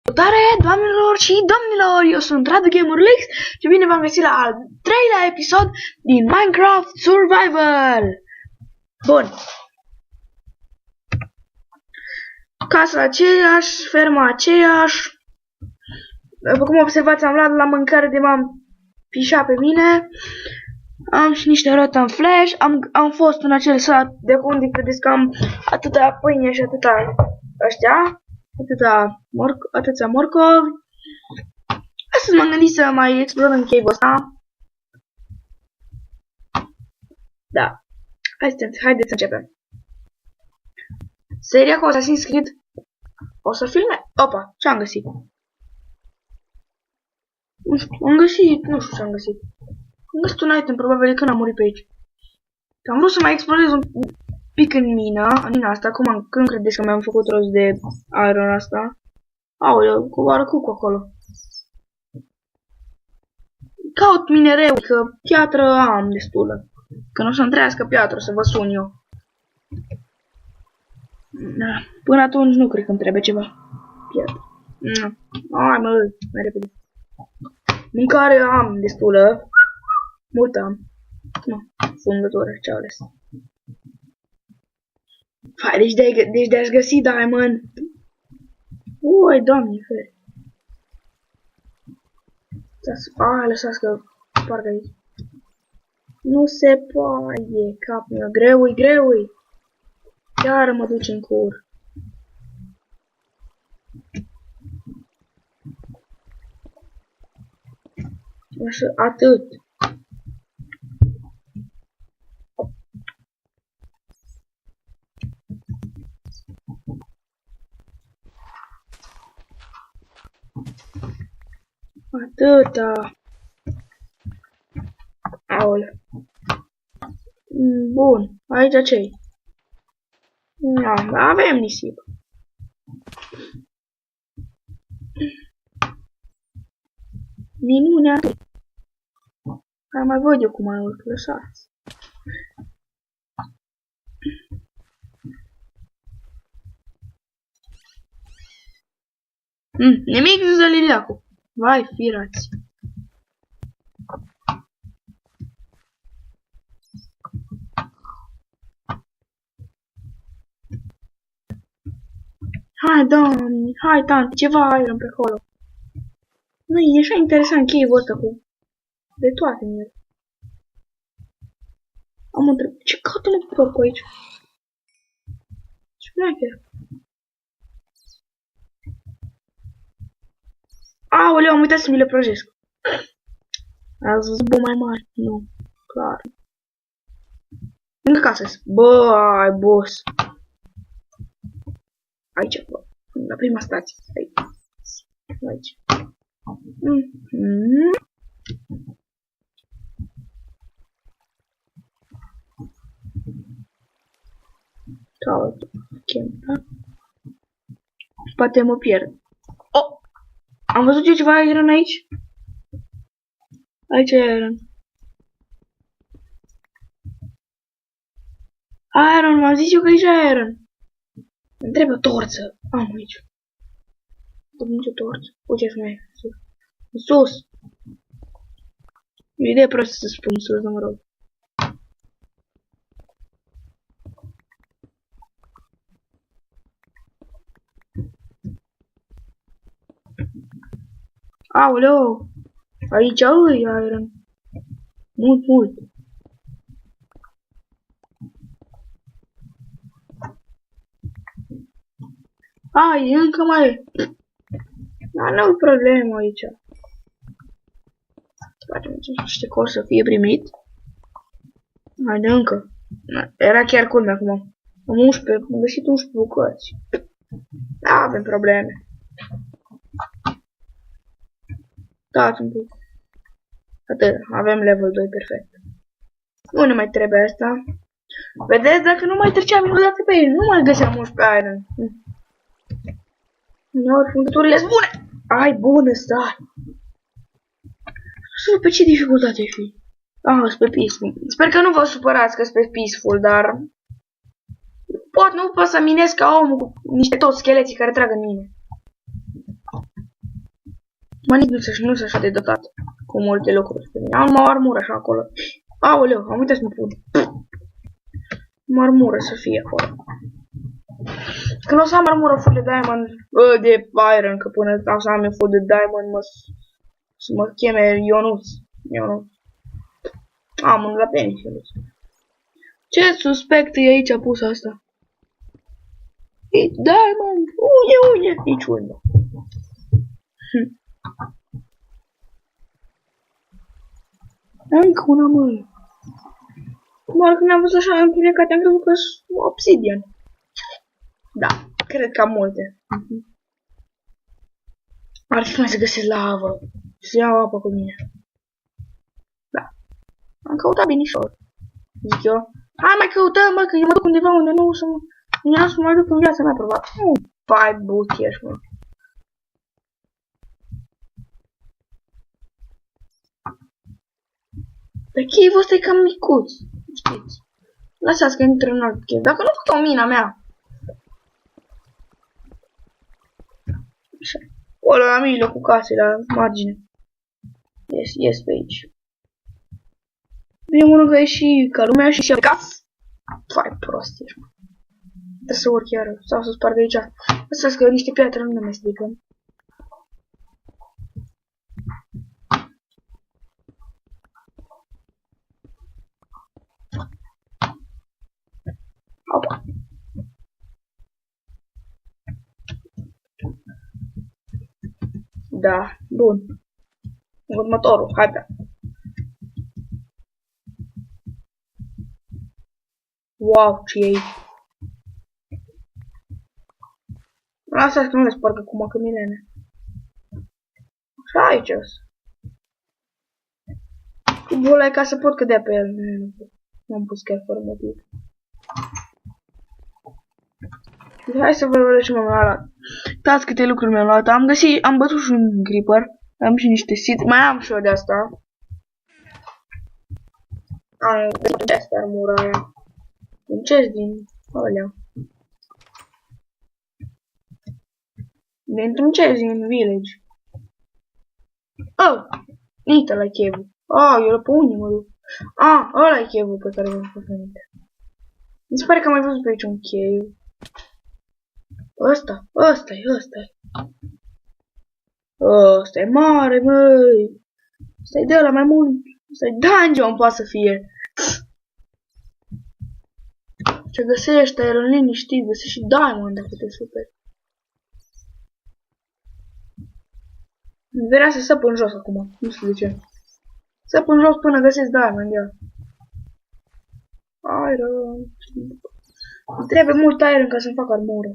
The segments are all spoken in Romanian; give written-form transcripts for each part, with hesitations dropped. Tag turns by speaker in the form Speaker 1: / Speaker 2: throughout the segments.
Speaker 1: Salutare, doamnelor și domnilor, eu sunt Radu Gamerlix și bine v-am găsit la al 3-lea episod din Minecraft Survival. Bun. Casa aceeași, ferma aceeași. După cum observați, am luat la mâncare de m-am pișat pe mine. Am și niște rotă în flash. Am fost în acel sat de unde credeți că am atâta pâine și atâta ăștia. Atâția morcovi. Astăzi m-am gândit să mai explorăm cave-ul ăsta. Da. Haideți să începem. Seria cu Assassin's Creed o să filme? Opa, ce-am găsit? Nu știu, nu știu ce am găsit. Am găsit un item, probabil când am murit pe aici. Am vrut să mai explorez un pic în mina asta, când credeți că mi-am făcut rost de iron asta? Aoleu, cu cu acolo. Caut minereu, că piatră am destulă. Că nu o să-mi trăiască piatră, să vă sun eu. Până atunci nu cred că îmi trebuie ceva. Piatră. Hai mă, mai repede. Mâncare am destulă. Multă am. Nu, fungătură, ce-au ales. Hai, deci de-aș găsi diamond. Ui, doamne, fere. Lăsați că parcă aici. Nu se poate, capul meu. Greu-i. Chiar mă duce în cur. Așa, atât. Atâta. Aoleu. Bun. Aici ce-i? Avem nisip. Minunea. Mai văd eu cum mai urc. Lăsați. Nimic de zăliliacu. Vai, firați. Hai, doamne, hai, tante, ceva iron pe acolo. Nu, e așa interesant cave-ul ăsta cu de toate în el. Am întrebat, ce caută-mă porcul aici? Ce pleacă? Aoleu, am uitat să mi le prăjesc. Azi zbă mai mare. Nu, clar. Încă casă. Bă, ai boss. Aici, bă. La prima stație. Aici. Caută. Da? Poate mă pierd. Oh! Am văzut eu ceva iron aici? Aici e iron. Iron, m-am zis eu că aici e iron. Îmi trebuie o torță. Am aici. Nu am nicio torță. Uite să mai sus. E o idee prostă să spun sus, dar mă rog. Aoleu! Aici e iron. Mult. Ai, încă mai e. Dar nu-i problemă aici. Facem niște că o să fie primit. Haide încă. Era chiar culmea acum. Am găsit 11 bucăți. Da, avem probleme. Dați un pic. Atât, avem level 2 perfect. Nu ne mai trebuie asta. Vedeți, dacă nu mai treceam niciodată pe el, nu mai găseam 11 iron. Uneori fundăturile sunt bune. Ai, bună, stai. Nu știu pe ce dificultate fi. Sunt pe peaceful. Sper că nu vă supărați că sunt pe peaceful, dar pot să minez ca omul cu niște toți scheleții care trag în mine. Mă, nici nu sunt așa de dotat cu multe lucruri pe mine. Am o armură așa acolo. Aoleu, am uitat să mă pun. O armură să fie acolo. Când o să am armură full de diamond, de iron, că până o să am eu full de diamond, să mă cheme Ionuț. Am un la penis, Ionuț. Ce suspect e aici pus asta? E diamond, unde, nici unde. Încă una, măi. Doar când am văzut așa întunecat, am crezut că sunt obsidian. Da, cred că am multe. Ar fi mai să găsesc lavă. Să iau apă cu mine. Da. Am căutat binișor. Zic eu. Hai mai căutăm, mă, că eu mă duc undeva unde nu să mă duc în viața mea, probabil. Pai, but ești, mă. Pe cave-ul ăsta e cam micuț, știți. Lăsați că intră în alt cave. Dacă nu fac o mina mea. Așa. Acolo la mijlocul casei, la margine. Ies pe aici. Bine, mă rog, că e și ca lumea și pe casă. Fai prost ești, mă. Trebuie să urc iară, sau să sparg aici. Lăsați că niște piatră nu ne mai stricăm. Opa. Da, bun. Următorul, hai pe. Wow, ce e aici? Lasă-ți că nu le sparg acum, că milene. Așa aici o să. Cubul ăla ca să pot cădea pe el. Nu am pus chiar fără motiv. Hai să vă vedem ce m-am luat. Uitați câte lucruri mi-am luat. Am bătut și un creeper. Am și niște seeds. Mai am și eu de asta. Am de asta armura aia. Un chest din alea. Dintr-un chest din village. Oh! Uite la cave-ul. Eu pe unde mă duc? Ăla e cave-ul pe care l-am făcut înainte. Mi se pare că am mai văzut pe aici un cave. Ăsta e mare, măi. Ăsta e de ăla mai mult. Ăsta e dungeon, poate să fie. Ce găsești, ai în liniștit, găsești și diamond dacă te superi. Vrea să săp în jos acum, nu știu de ce. Săp în jos până găsesc diamond, ia. Iron. Trebuie mult iron ca să-mi fac armură.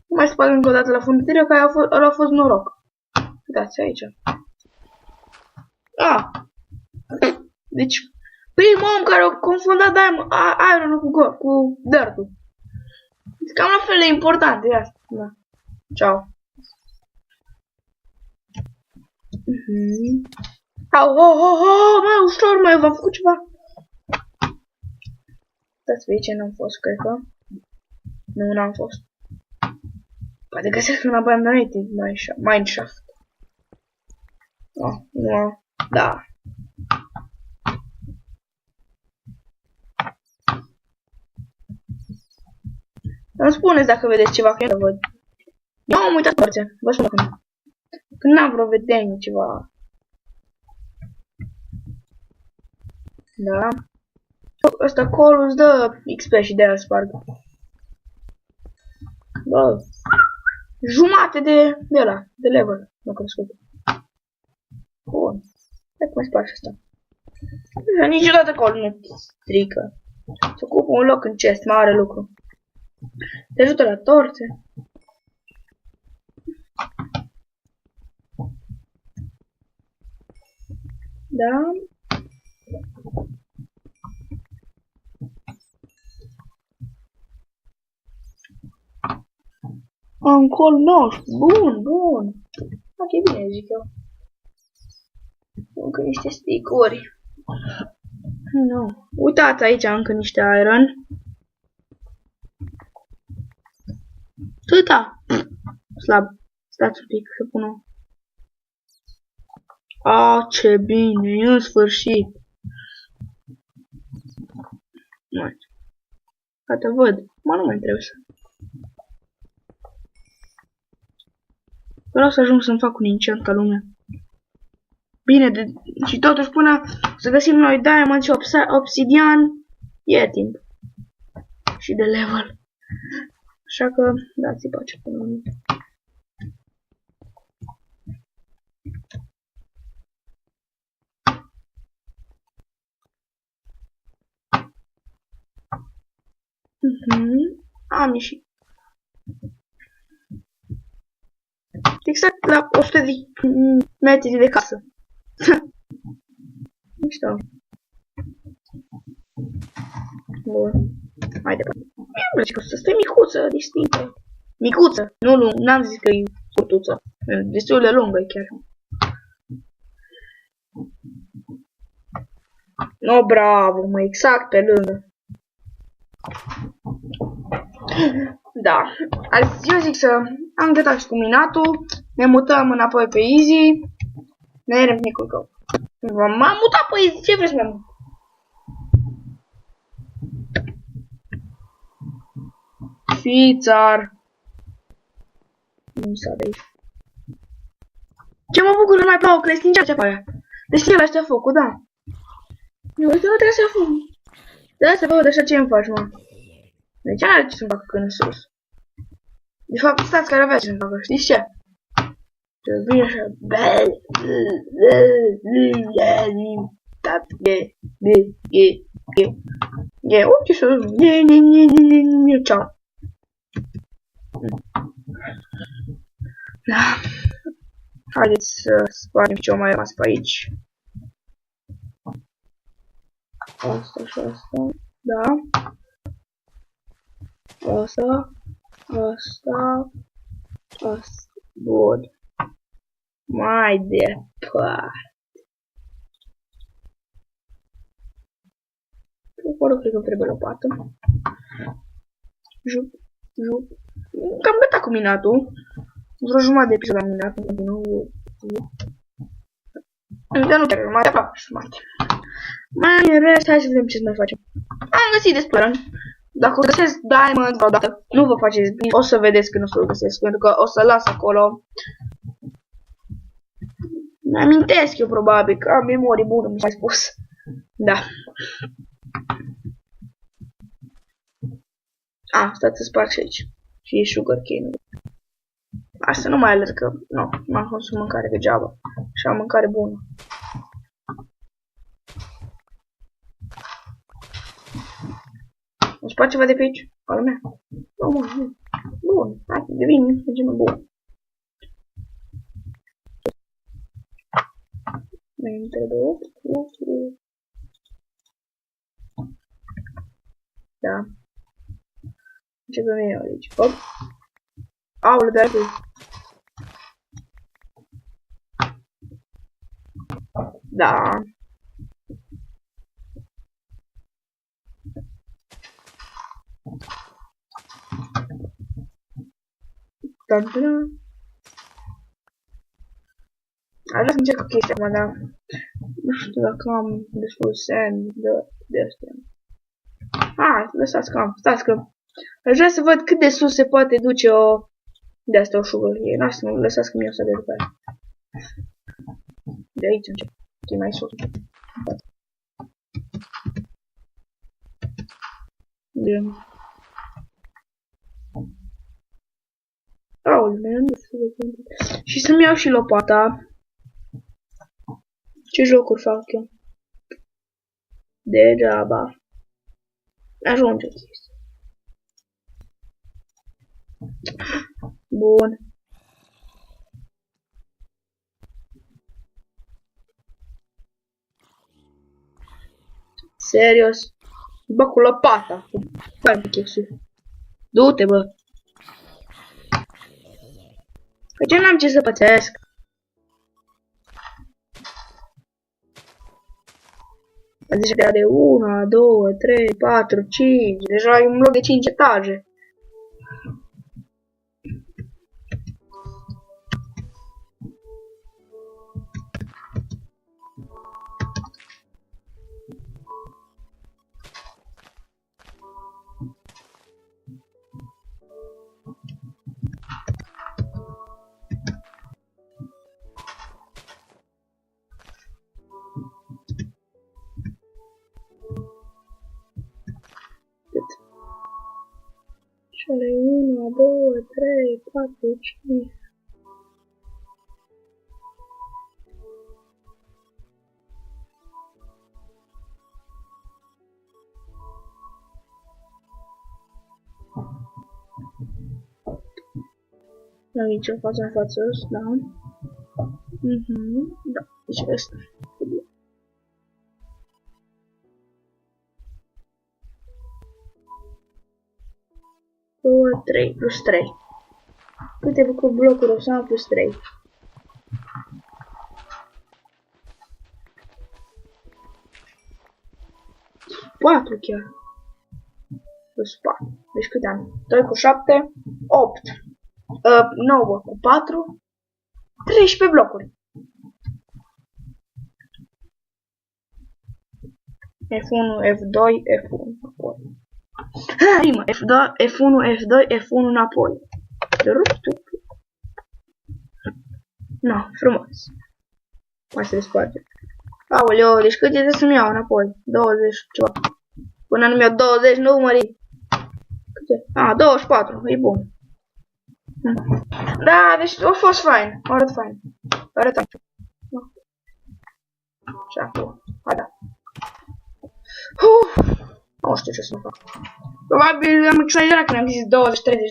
Speaker 1: Nu mai spun încă o dată la fundătorie că ăla a fost noroc. Uitați aici. Deci, primul om care a confundat iron cu dirt-ul. Deci cam la fel de important, e asta. Da. Ciao. Mai ușor, mai v-am făcut ceva. Uitați pe aici, n-am fost, cred că. Nu, n-am fost. Poate găsesc un abandonate mineshaft. Nu, da. Îmi spuneți dacă vedeți ceva, că eu nu văd. Eu am uitat părțe, vă spun acum. Când n-am vreo vedenie ceva. Da. Ăsta call îți dă XP și de-aia sparg. Bă. Jumate de ăla, de level. Nu crescut. Bun. Hai cum mai sparg și asta. Niciodată call nu strică. Se ocupă un loc în chest, mare lucru. Te ajută la torțe. Da. Încolo nostru. Bun. Face bine, zic eu. Încă niște sticuri. Nu. Uitați aici încă niște iron. Tăta! Slab. Stați un pic să pun o... A, ce bine, în sfârșit. Mai. Gata, văd. Mă, nu mai trebuie să... Vreau să ajung să-mi fac un enchant ca lumea. Bine, și totuși până să găsim noi diamond și obsidian, e timp. Și de level. Așa că dați-i pace până la mine. Am ieșit. Exact la 100 de metri de casă. Mișto. Bun. Mai departe. Mi-e place că asta e micuță, distinctă. Micuță, nu lung, n-am zis că e scurtuță. E destul de lungă chiar. No, bravo, mă, exact pe lângă. Da, eu zic să am gătat și cu minatul, ne mutăm înapoi pe easy, ne reîntoarcem. M-am mutat pe easy, ce vreți mai mult? Fițar. Nu s-a de aici. Ce mă bucur că mai plouă, că le stingea ceva aia. Deci el aștia focul, da. Eu uite, nu trebuie să foc. De asta văd așa ce îmi faci, mă. Deci are ce să-mi facă când în sus. De fapt, stați care avea ce să-mi facă, știți ce? Să vine așa. Uite să... Ceau. Da. Haideți să spargem ce-o mai rămas pe aici. Asta și asta. Da. Asta. Asta. Asta. Bun. Mai departe. Acolo cred că trebuie lopată. Jup. Jup. Cam gata cu minatul. Vreo jumătate de episod am minat. Dar nu chiar mai aproape jumătate. Mai în rest, hai să vedem ce să mai facem. Am găsit destul. Dacă o găsesc diamond vreodată, nu vă faceți bine, o să vedeți când o să o găsesc, pentru că o să las acolo. Mi-amintesc eu probabil că am memorie bună, mi s-a spus. Da. Stați să sparg și aici. Și e sugar cane. Asta nu mai alerg că, nu am consum mâncare degeaba. Și am mâncare bună. O spart ceva de pe aici? Ca lumea? Nu. Bun. Hai, devin mai bun. Mai întrebe 8. Da. Ce pe mine aici? Hop. Aule, de altfel. Da. Aș vrea să încerc o chestie acum, dar nu știu dacă am destul sand de astea. Lăsați că am, stați că aș vrea să văd cât de sus se poate duce o de asta o sugar. Lasă-mă, lăsați că mi-o să de după aia. De aici încep, e mai sus. Bine. Și să-mi iau și lopata. Ce jocuri fac eu? Degeaba. Ajunge chestia. Bun. Serios? Bă, cu lopata. Hai pe chestii. Du-te, bă. Că ce n-am ce să pățesc? Zice că era de 1, 2, 3, 4, 5. Deja e un bloc de 5 etaje. Și are 1, 2, 3, 4, 5. Aici în față, da. Da, deci ăsta. 3 plus 3. Câte blocuri o să am plus 3? 4 chiar. Plus 4. Deci câte am? 2 cu 7, 8. 9 cu 4, 13 blocuri. F1, F2, F1. Rimă. F1, F2, F1 înapoi. No, frumos. Mai se desparge. Aoleo, deci cât e de să-mi iau înapoi? 20 ceva. Până nu mi-au 20, nu mări. Cât e? 24, e bun. Da, deci a fost fain. Arăt fain. Arăt. Și acum. Hai da. Nu știu ce să fac. Probabil am exagerat când am zis 20-30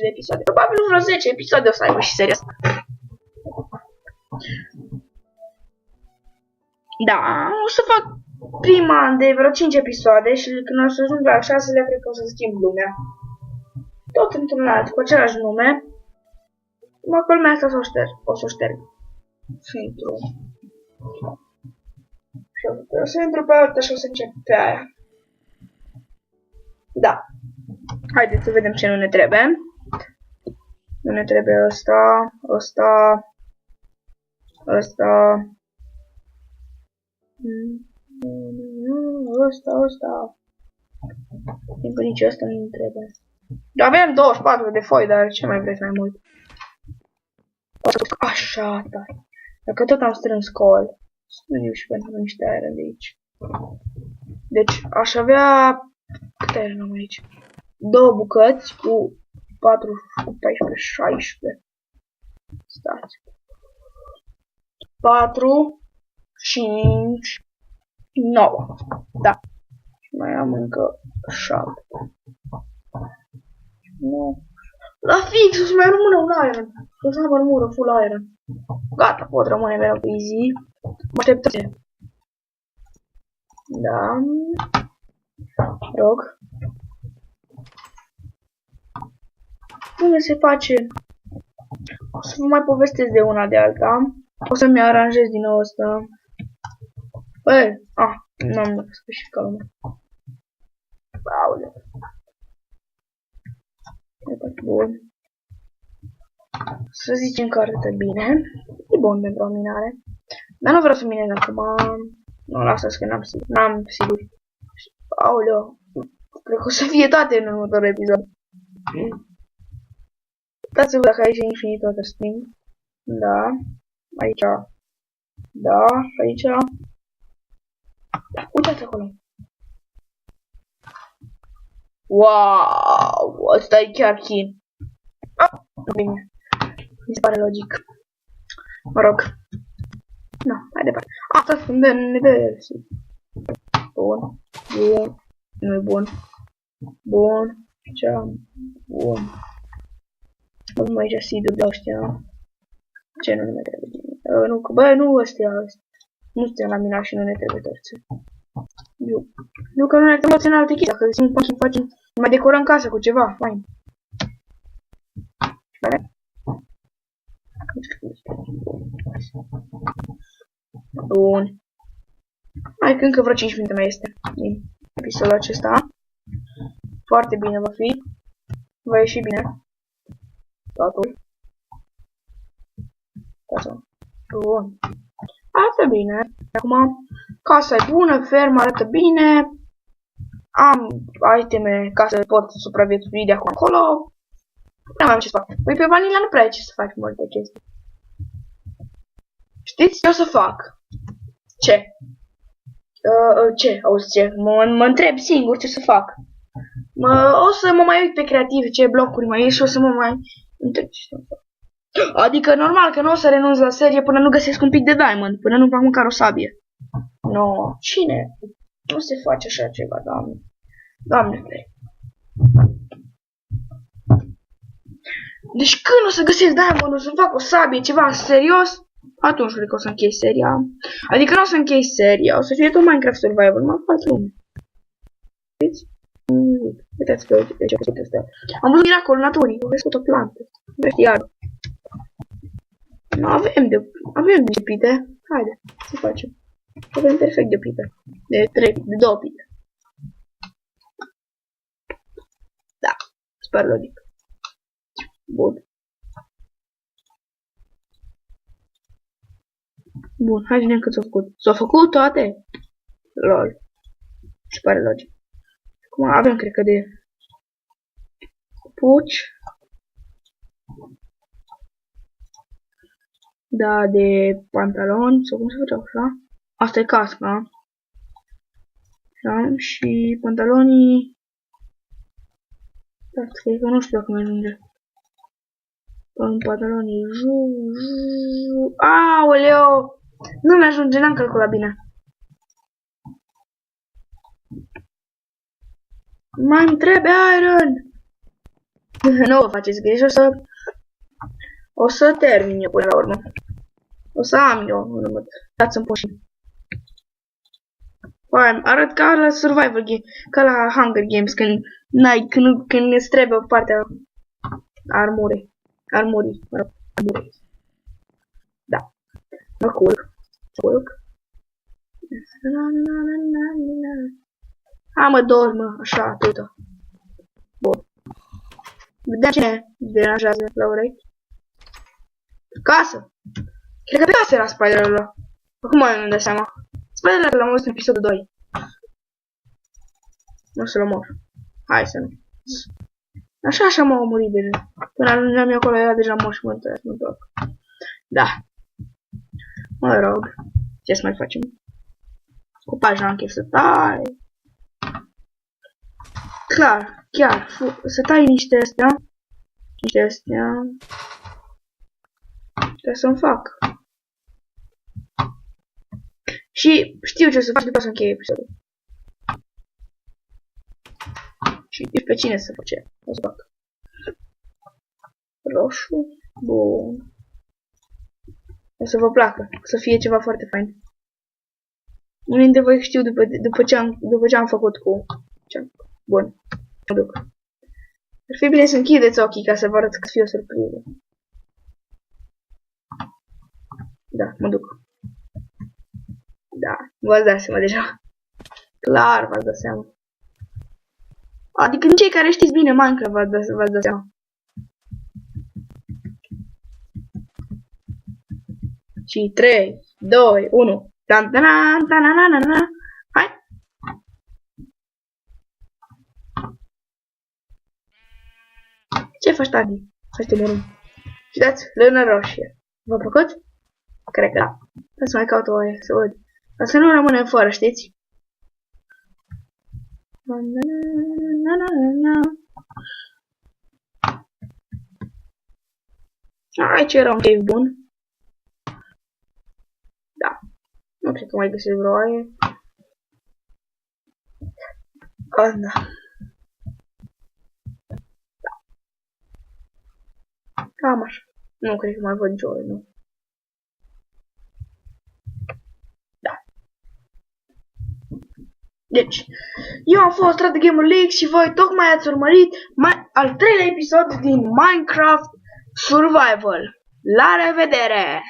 Speaker 1: de episoade. Probabil vreo 10 episoade o să aibă și seria asta. Da, o să fac prima de vreo 5 episoade și când o să ajung la 6-lea, cred că o să schimb lumea. Tot într-un alt, cu același nume. Mă culmea asta o să o șterg. Și intru. O să intru pe altă și o să încep pe aia. Da. Haideți să vedem ce nu ne trebuie. Nu ne trebuie ăsta, ăsta. Încă nici ăsta nu ne trebuie. Avem 24 de foi, dar ce mai vreți mai mult? Așa, da. Dacă tot am strâns col, studiu și pentru niște aer de aici. Deci, aș avea... Câte aer am aici? 2 bucăți cu 4, cu 14, 16. Stați. 4, 5, 9. Da. Și mai am încă 7. Nu. La fix, o să mai rămână un iron. O să mai rămână full iron. Gata, pot rămâne mereu pe easy. Mă așteptați. Da. Rog. Cum se face? O să vă mai povestesc de una de alta. O să-mi aranjez din nou asta. N-am specificat lumea. Aoleu. Bun. Să zicem că arată bine. E bun pentru o minare. Dar nu vreau să minez acum. Nu, lasă-ți că n-am sigur. Aoleu. Cred că o să fie toate în următorul episod. Uitați-vă dacă aici e infinit water spring. Da. Aici. Da. Aici. Da. Uitați acolo. Wow! Ăsta e chiar chin. Bine. Mi se pare logic. Mă rog. No, hai departe. Asta sunt de neversi. Bun. Bun. Nu e bun. Bun. Ce-am? Bun. Bun, aici seed-ul de ăștia. Ce nu ne mai trebuie? Nu, că bă, nu ăstea. Nu suntem la mina și nu ne trebuie torțe. Nu că nu ne trebuie în alte chestii. Dacă găsim cum să facem, mai decorăm casa cu ceva. Fain. Bun. Hai că încă vreo 5 minute mai este din episodul acesta. Foarte bine va fi. Va ieși bine. Totul. Bun. Arată bine. Acum, casa e bună, ferma arată bine. Am iteme ca să pot supraviețui de acum acolo. Nu mai am ce să fac. Păi pe Vanilla nu prea ai ce să faci multe chestii. Știți ce o să fac? Ce? Ce? Auzi ce? Mă întreb singur ce să fac. O să mă mai uit pe creativ ce blocuri mai e și o să mă mai... Adică normal că nu o să renunț la serie până nu găsesc un pic de diamond, până nu fac măcar o sabie. No, cine? Nu se face așa ceva, doamne. Doamne, play. Deci când o să găsesc diamond, o să fac o sabie, ceva serios, atunci cred că o să închei seria. Adică nu o să închei seria, o să fie tot Minecraft Survival, mă fac lume. Vedeți? Uitați pe ce astea. Am văzut miracolul naturii, am văzut o plantă. Vreți iar. Avem de pite. Haide, să facem. Avem perfect de pite. De 2 pite. Da, super logic. Bun. Bun, hai să vedem cât s-au făcut. S-au făcut toate? Lol. Se pare logic. Acum avem, cred că, de puci. Da, de pantaloni, sau cum se făceau așa? Asta e casca. Da, și pantalonii... Da, cred că nu știu dacă mi ajunge. Pantalonii... Aoleo! Nu mi ajunge, n-am calculat bine. Mai-mi trebuie iron! Nu vă faceți griji, o să termin eu până la urmă. O să am eu în urmă. Dați-mi puțin. Arăt ca la Survival Game, ca la Hunger Games, când îți trebuie partea armurii. Da. Mă culc. Mă dorm, mă, așa, atâta. Bun. Vedem cine deranjează la urechi. Casă! Cred că pe casă era spiderul ăla. Acum nu-mi dă seama. Spiderul ăla l-am văzut în episodul 2. Nu să-l omor. Hai să nu. Așa m-a omurit deja. Până ajungeam eu acolo, era deja mor și mă întorc. Da. Mă rog. Ce să mai facem? Cu pagina am chef să tai. Clar, chiar. Să tai niște astea. Ca să-mi fac. Și știu ce o să fac după să încheie episodul. Și pe cine să face? O să fac. Roșu. Bun. O să vă placă. O să fie ceva foarte fain. Unii dintre voi știu după ce am făcut cu... Bun. Mă duc. Ar fi bine să închideți ochii ca să vă arăt că fie o surpriză. Da, mă duc. Da, v-ați dat seama deja. Clar v-ați dat seama. Adică în cei care știți bine Minecraft v-ați dat seama. Și 3, 2, 1. Hai! Ce faci, tati? Hai să te mărum. Și dați lână roșie. V-a plăcut? Cred că da. Hai să mai caut o oaie, să văd. Ca să nu rămânem fără, știți? Aici era un cave bun. Da. Nu cred că mai găsesc vreo oaie. Da. Cam așa. Nu cred că mai văd nicio oaie, nu. Deci, eu am fost Rad Gamer League și voi tocmai ați urmărit al 3-lea episod din Minecraft Survival. La revedere!